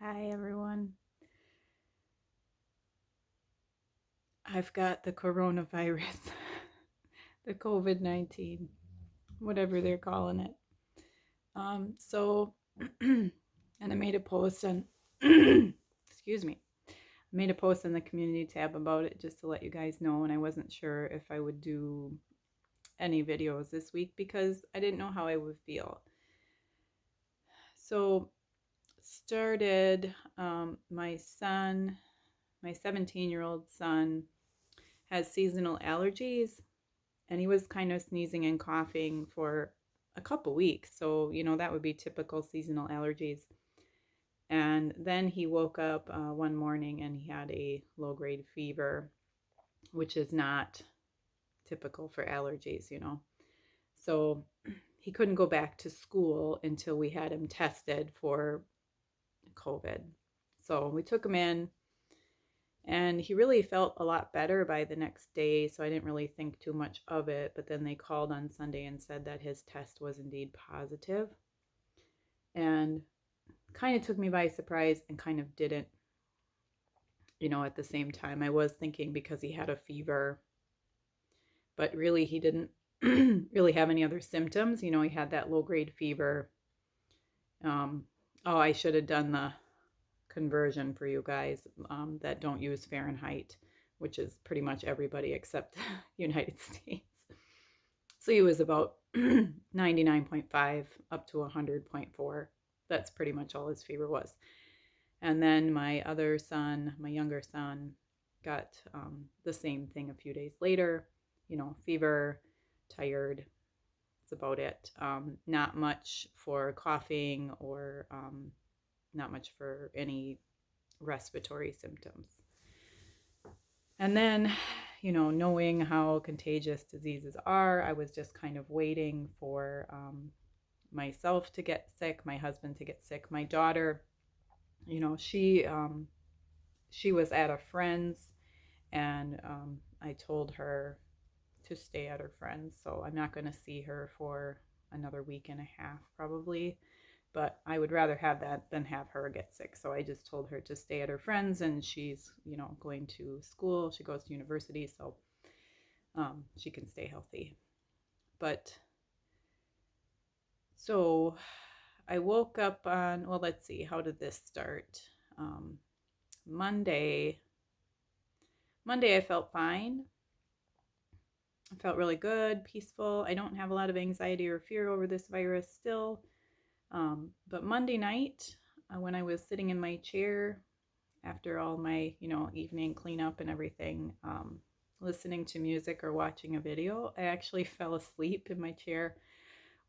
Hi, everyone. I've got the coronavirus, the COVID-19, whatever they're calling it. So, and I made a post on, excuse me, I made a post in the community tab about it just to let you guys know. And I wasn't sure if I would do any videos this week because I didn't know how I would feel. So, started my son, my 17-year-old son, has seasonal allergies, and he was kind of sneezing and coughing for a couple weeks. So, that would be typical seasonal allergies. And then he woke up one morning and he had a low grade fever, which is not typical for allergies. So he couldn't go back to school until we had him tested for COVID. So we took him in, and he really felt a lot better by the next day, so I didn't really think too much of it. But then they called on Sunday and said that his test was indeed positive, and kind of took me by surprise and kind of didn't, at the same time. I was thinking because he had a fever, but really he didn't really have any other symptoms. He had that low grade fever. Oh, I should have done the conversion for you guys that don't use Fahrenheit, which is pretty much everybody except United States. So he was about 99.5 up to 100.4. That's pretty much all his fever was. And then my other son, my younger son, got the same thing a few days later. Fever, tired. That's about it. Not much for coughing or not much for any respiratory symptoms. And then, knowing how contagious diseases are, I was just kind of waiting for myself to get sick, my husband to get sick. My daughter, she was at a friend's, and I told her to stay at her friend's. So I'm not going to see her for another week and a half, probably. But I would rather have that than have her get sick. So I just told her to stay at her friend's, and she's, going to school. She goes to university, so she can stay healthy. But so I woke up on, well, let's see, how did this start? Um, Monday, Monday I felt fine. I felt really good, peaceful. I don't have a lot of anxiety or fear over this virus still. But Monday night, when I was sitting in my chair after all my, evening cleanup and everything, listening to music or watching a video, I actually fell asleep in my chair,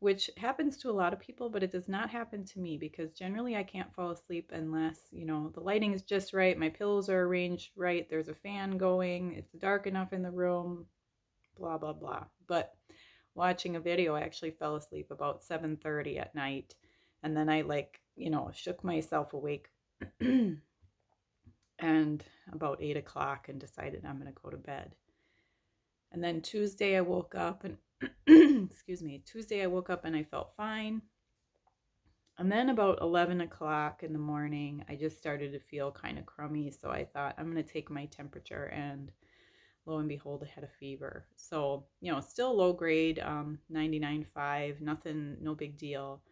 which happens to a lot of people, but it does not happen to me because generally I can't fall asleep unless, the lighting is just right, my pillows are arranged right, there's a fan going, it's dark enough in the room, blah, blah, blah. But watching a video, I actually fell asleep about 7:30 at night. And then I shook myself awake and about 8 o'clock and decided I'm going to go to bed. And then Tuesday I woke up and excuse me, Tuesday I woke up and I felt fine. And then about 11 o'clock in the morning, I just started to feel kind of crummy. So I thought I'm going to take my temperature, and lo and behold, I had a fever. So, still low grade, 99.5, nothing, no big deal.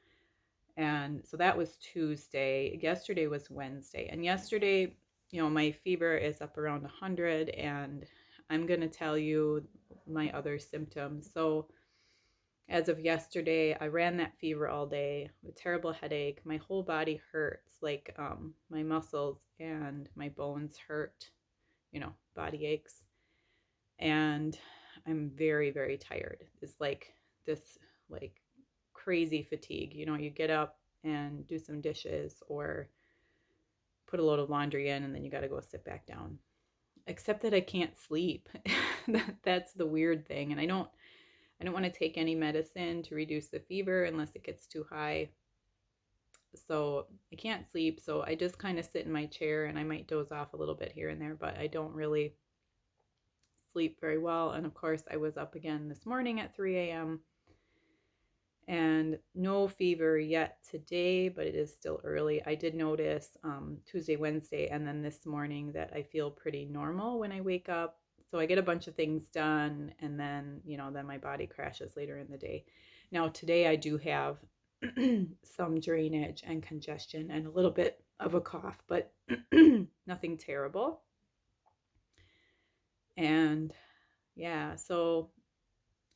And so that was Tuesday. Yesterday was Wednesday. And yesterday, my fever is up around 100, and I'm going to tell you my other symptoms. So as of yesterday, I ran that fever all day with terrible headache. My whole body hurts, like my muscles and my bones hurt, body aches. And I'm very, very tired. It's like this, like crazy fatigue. You get up and do some dishes or put a load of laundry in, and then you got to go sit back down. Except that I can't sleep. That's the weird thing. And I don't want to take any medicine to reduce the fever unless it gets too high. So I can't sleep. So I just kind of sit in my chair, and I might doze off a little bit here and there, but I don't really sleep very well. And of course, I was up again this morning at 3 a.m. and no fever yet today, but it is still early. I did notice Tuesday, Wednesday, and then this morning that I feel pretty normal when I wake up. So I get a bunch of things done, and then, then my body crashes later in the day. Now, today I do have some drainage and congestion and a little bit of a cough, but nothing terrible. And yeah, so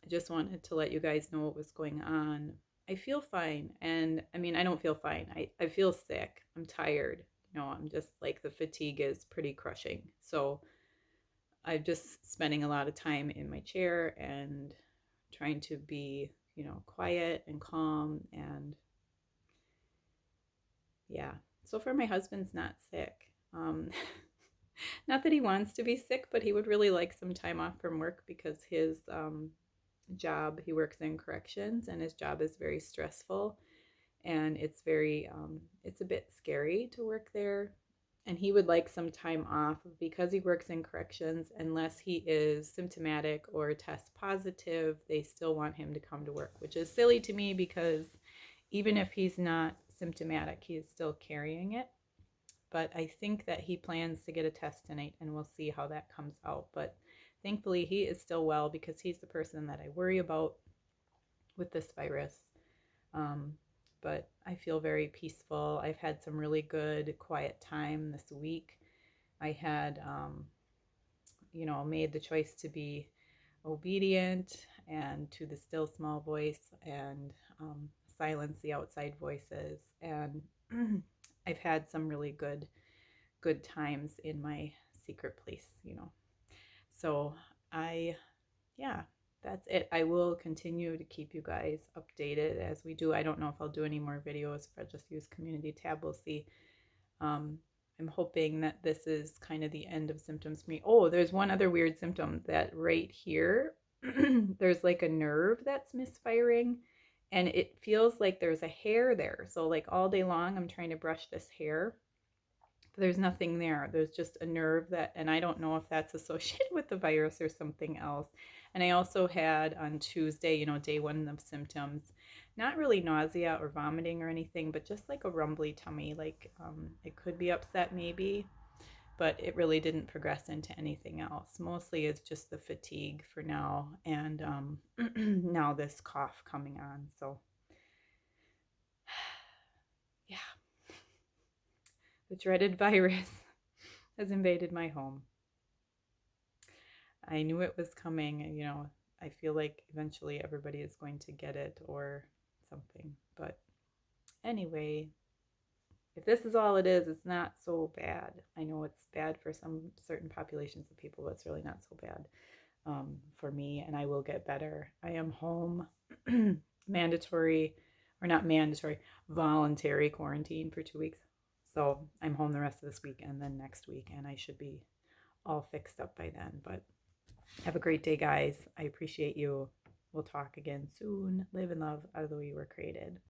I just wanted to let you guys know what was going on. I feel fine. And I mean, I don't feel fine. I feel sick. I'm tired. I'm just like the fatigue is pretty crushing. So I'm just spending a lot of time in my chair and trying to be, quiet and calm. And yeah. So far, my husband's not sick. Not that he wants to be sick, but he would really like some time off from work because his job, he works in corrections, and his job is very stressful, and it's a bit scary to work there, and he would like some time off because he works in corrections. Unless he is symptomatic or tests positive, they still want him to come to work, which is silly to me because even if he's not symptomatic, he is still carrying it. But I think that he plans to get a test tonight, and we'll see how that comes out. But thankfully, he is still well because he's the person that I worry about with this virus. Um, but I feel very peaceful. I've had some really good quiet time this week. I had, made the choice to be obedient and to the still small voice, and silence the outside voices. And I've had some really good times in my secret place. So I, yeah, that's it. I will continue to keep you guys updated as we do. I don't know if I'll do any more videos, if I just use community tab. We'll see. Um, I'm hoping that this is kind of the end of symptoms for me. Oh, there's one other weird symptom that right here, there's like a nerve that's misfiring, and it feels like there's a hair there. So like all day long, I'm trying to brush this hair. There's nothing there. There's just a nerve that, and I don't know if that's associated with the virus or something else. And I also had on Tuesday, day one of symptoms, not really nausea or vomiting or anything, but just like a rumbly tummy. Like it could be upset maybe, but it really didn't progress into anything else. Mostly it's just the fatigue for now, and now this cough coming on. So yeah, the dreaded virus has invaded my home. I knew it was coming. I feel like eventually everybody is going to get it or something. But anyway, if this is all it is, it's not so bad. I know it's bad for some certain populations of people, but it's really not so bad for me, and I will get better. I am home, mandatory, or not mandatory, voluntary quarantine for 2 weeks. So I'm home the rest of this week and then next week, and I should be all fixed up by then. But have a great day, guys. I appreciate you. We'll talk again soon. Live and love out of the way you were created.